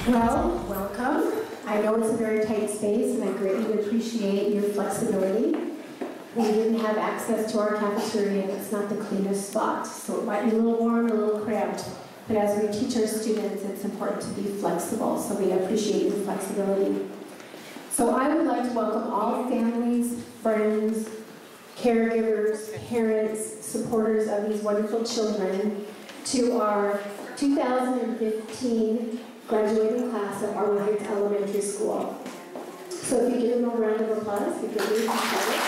Well, welcome. I know it's a very tight space, and I greatly appreciate your flexibility. We didn't have access to our cafeteria, and it's not the cleanest spot, so it might be a little warm, a little cramped. But as we teach our students, it's important to be flexible, so we appreciate your flexibility. So I would like to welcome all families, friends, caregivers, parents, supporters of these wonderful children to our 2015 graduating class of Arbor Heights Elementary School. So if you give them a round of applause, we can really appreciate it.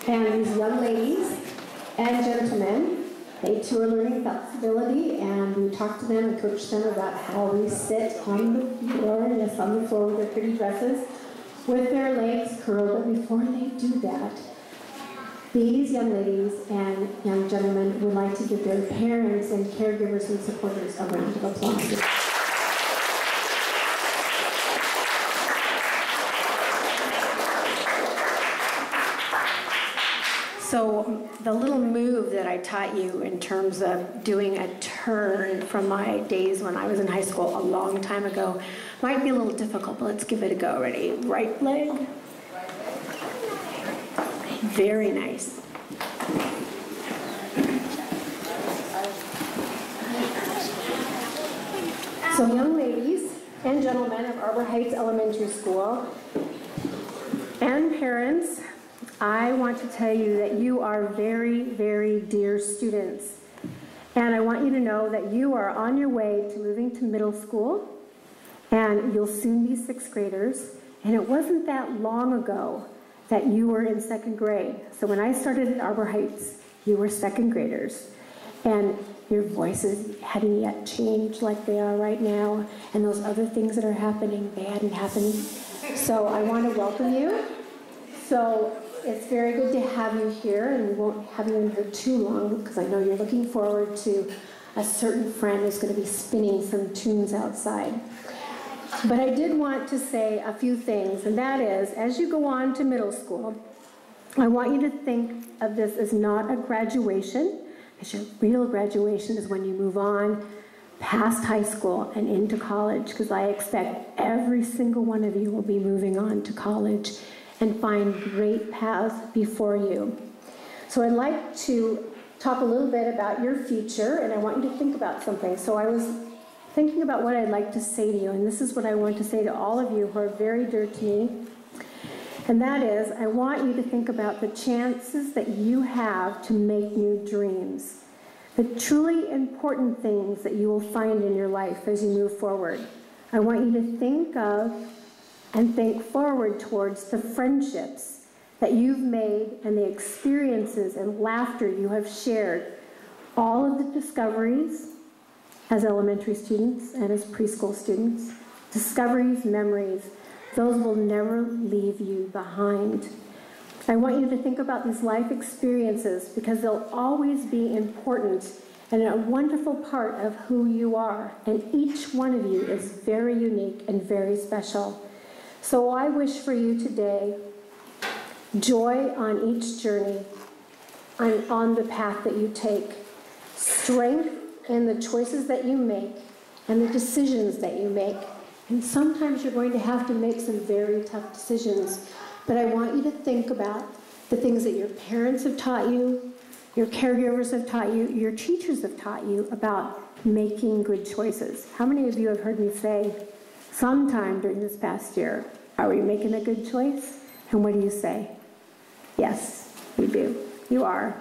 And these young ladies and gentlemen, they too are learning flexibility, and we talk to them and coach them about how we sit on the floor, yes, on the floor with their pretty dresses, with their legs curled. But before they do that, these young ladies and young gentlemen would like to give their parents and caregivers and supporters a round of applause. So the little move that I taught you in terms of doing a turn from my days when I was in high school a long time ago might be a little difficult, but let's give it a go. Ready? Right leg. Very nice. So young ladies and gentlemen of Arbor Heights Elementary School and parents, I want to tell you that you are very, very dear students. And I want you to know that you are on your way to moving to middle school, and you'll soon be sixth graders. And it wasn't that long ago that you were in second grade. So when I started at Arbor Heights, you were second graders. And your voices hadn't yet changed like they are right now. And those other things that are happening, they hadn't happened. So I want to welcome you. So it's very good to have you here, and we won't have you in here too long because I know you're looking forward to a certain friend who's going to be spinning some tunes outside. But I did want to say a few things, and that is, as you go on to middle school, I want you to think of this as not a graduation, because your real graduation is when you move on past high school and into college, because I expect every single one of you will be moving on to college and find great paths before you. So I'd like to talk a little bit about your future, and I want you to think about something. So I was thinking about what I'd like to say to you, and this is what I want to say to all of you who are very dear to me, and that is, I want you to think about the chances that you have to make new dreams, the truly important things that you will find in your life as you move forward. I want you to think of and think forward towards the friendships that you've made and the experiences and laughter you have shared, all of the discoveries as elementary students and as preschool students, discoveries, memories, those will never leave you behind. I want you to think about these life experiences because they'll always be important and a wonderful part of who you are, and each one of you is very unique and very special. So I wish for you today joy on each journey and on the path that you take, strength in the choices that you make and the decisions that you make. And sometimes you're going to have to make some very tough decisions, but I want you to think about the things that your parents have taught you, your caregivers have taught you, your teachers have taught you about making good choices. How many of you have heard me say, sometime during this past year, are we making a good choice? And what do you say? Yes, you do. You are.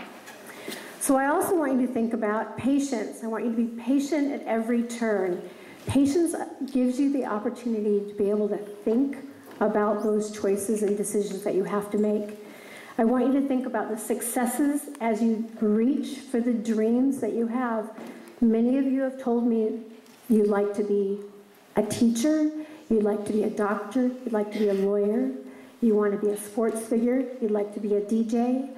So I also want you to think about patience. I want you to be patient at every turn. Patience gives you the opportunity to be able to think about those choices and decisions that you have to make. I want you to think about the successes as you reach for the dreams that you have. Many of you have told me you'd like to be a teacher, you'd like to be a doctor, you'd like to be a lawyer, you want to be a sports figure, you'd like to be a DJ.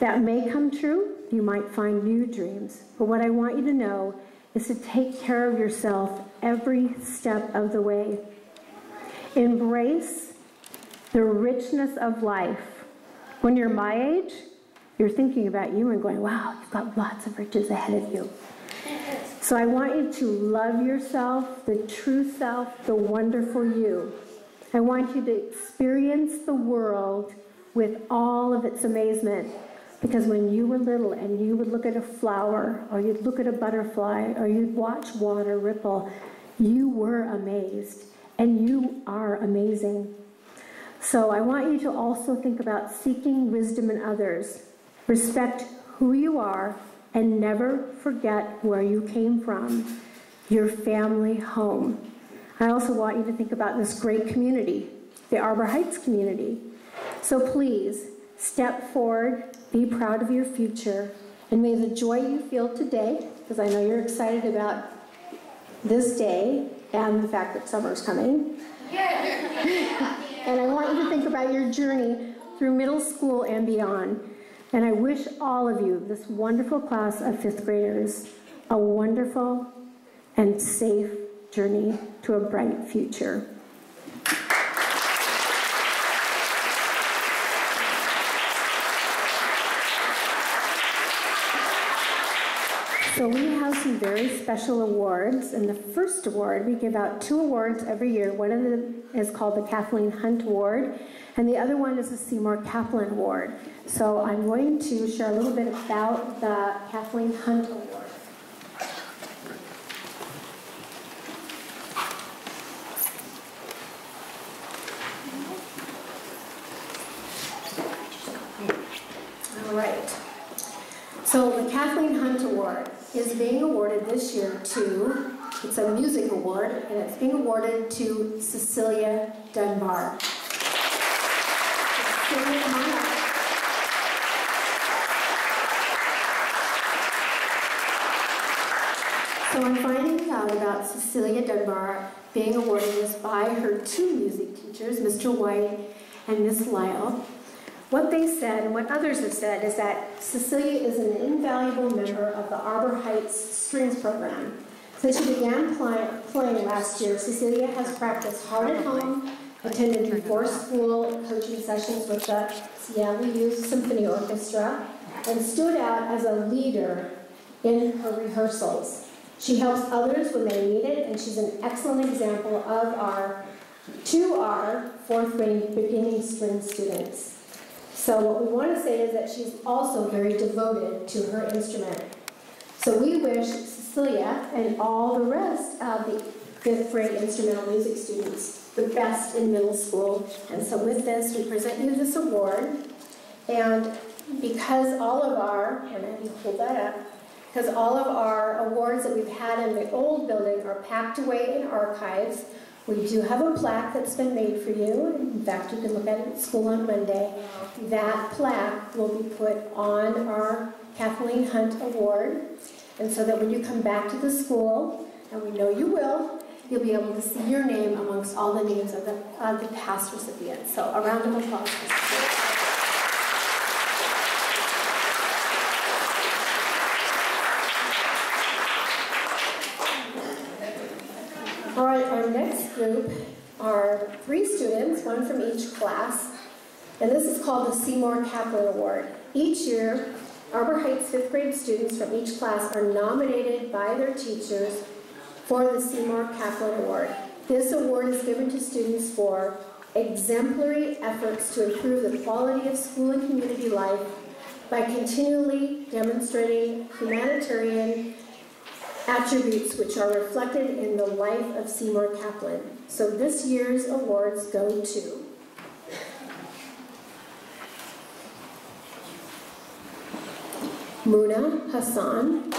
That may come true. You might find new dreams. But what I want you to know is to take care of yourself every step of the way. Embrace the richness of life. When you're my age, you're thinking about you and going, wow, you've got lots of riches ahead of you. So I want you to love yourself, the true self, the wonderful you. I want you to experience the world with all of its amazement. Because when you were little and you would look at a flower, or you'd look at a butterfly, or you'd watch water ripple, you were amazed. And you are amazing. So I want you to also think about seeking wisdom in others. Respect who you are and never forget where you came from, your family home. I also want you to think about this great community, the Arbor Heights community. So please, step forward, be proud of your future, and may the joy you feel today, because I know you're excited about this day and the fact that summer's coming. And I want you to think about your journey through middle school and beyond. And I wish all of you, this wonderful class of 5th graders, a wonderful and safe journey to a bright future. So we have some very special awards, and the first award, we give out 2 awards every year. One of them is called the Kathleen Hunt Award, and the other one is the Seymour Kaplan Award. So I'm going to share a little bit about the Kathleen Hunt Award. All right. So the Kathleen Hunt Award is being awarded this year to, it's a music award, and it's being awarded to Cecilia Dunbar. Cecilia, come on up. So I'm finding out about Cecilia Dunbar being awarded this by her 2 music teachers, Mr. White and Miss Lyle. What they said, and what others have said, is that Cecilia is an invaluable member of the Arbor Heights Strings Program. Since she began playing last year, Cecilia has practiced hard at home, attended before-school coaching sessions with the Seattle Youth Symphony Orchestra, and stood out as a leader in her rehearsals. She helps others when they need it, and she's an excellent example to our 4th grade beginning string students. So what we want to say is that she's also very devoted to her instrument. So we wish Cecilia and all the rest of the 5th grade instrumental music students the best in middle school. And so with this, we present you this award. And because all of our, and I can hold that up, because all of our awards that we've had in the old building are packed away in archives, we do have a plaque that's been made for you. In fact, you can look at it at school on Monday. That plaque will be put on our Kathleen Hunt Award. And so that when you come back to the school, and we know you will, you'll be able to see your name amongst all the names of the past recipients. So a round of applause. All right, our next group are 3 students, 1 from each class, and this is called the Seymour Kaplan Award. Each year, Arbor Heights 5th grade students from each class are nominated by their teachers for the Seymour Kaplan Award. This award is given to students for exemplary efforts to improve the quality of school and community life by continually demonstrating humanitarian attributes which are reflected in the life of Seymour Kaplan. So this year's awards go to Muna Hassan,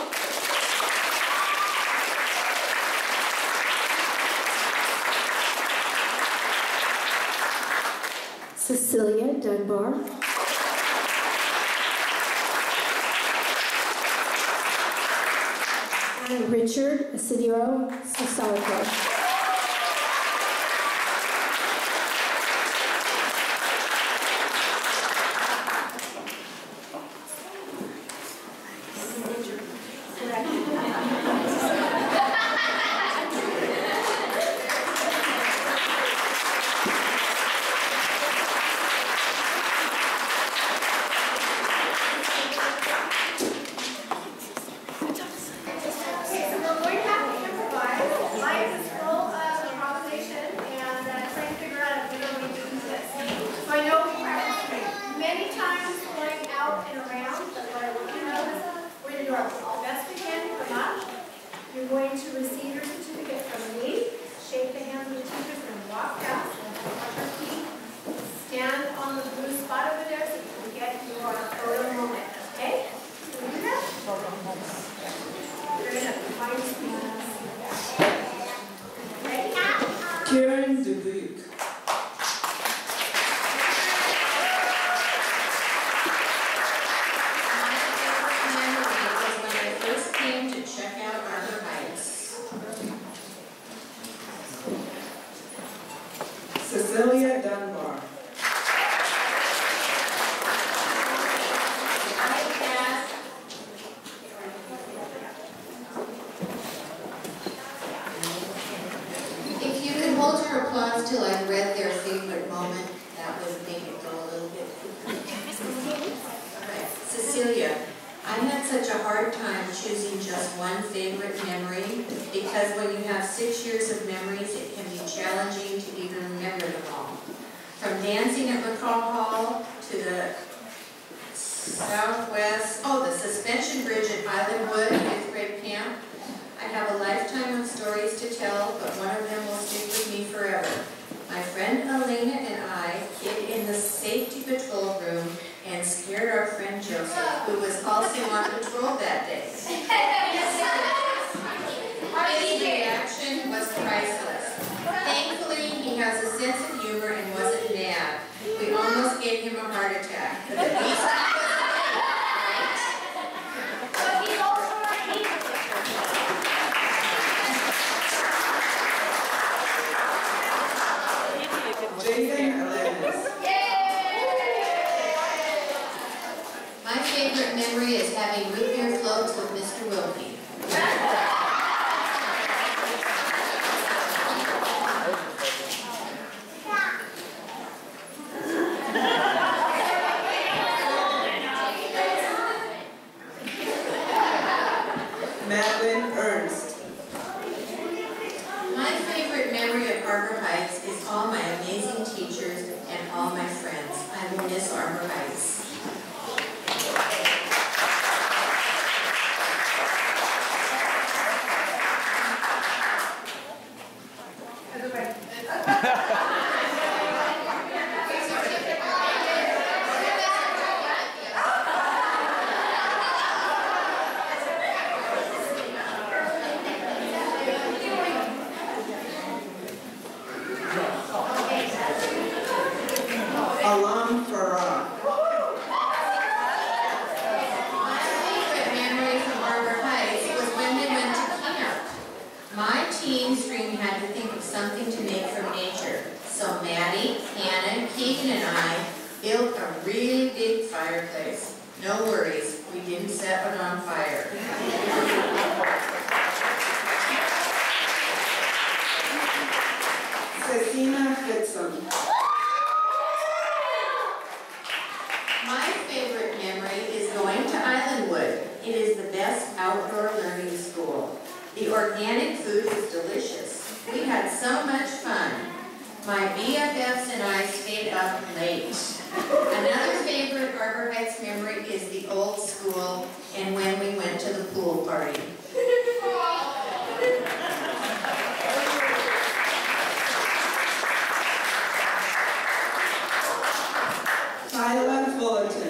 Cecilia Dunbar, and Richard Asidero Sasarco. time choosing just one favorite memory because when you have 6 years of memories, it can be challenging to even remember them all. From dancing at McCall Hall to the the suspension bridge at Islandwood 5th grade camp, I have a lifetime of stories to tell, but one of them will stick with me forever. My friend Elena and I hid in the safety patrol room and scared our friend Joseph, who was also on patrol that day. His reaction was priceless. Thankfully, he has a sense of humor and wasn't mad. We almost gave him a heart attack, but at least he was My favorite memory is having root beer floats with Mr. Wilkie. Madeline Ernst. My favorite memory of Arbor Heights is all my amazing teachers and all my friends. I will miss Arbor Heights. Alam Farah. My favorite memory from Arbor Heights was when we went to camp. My teen's dream had to think of something to make from nature. So Maddie, Hannah, Keegan, and I built a really big fireplace. No worries, we didn't set it on fire. Cecina Fitzum. My favorite memory is going to Islandwood. It is the best outdoor learning school. The organic food was delicious. We had so much fun. My BFFs and I stayed up late. Another favorite Arbor Heights memory is the old school and when we went to the pool party. Tyler Fullerton.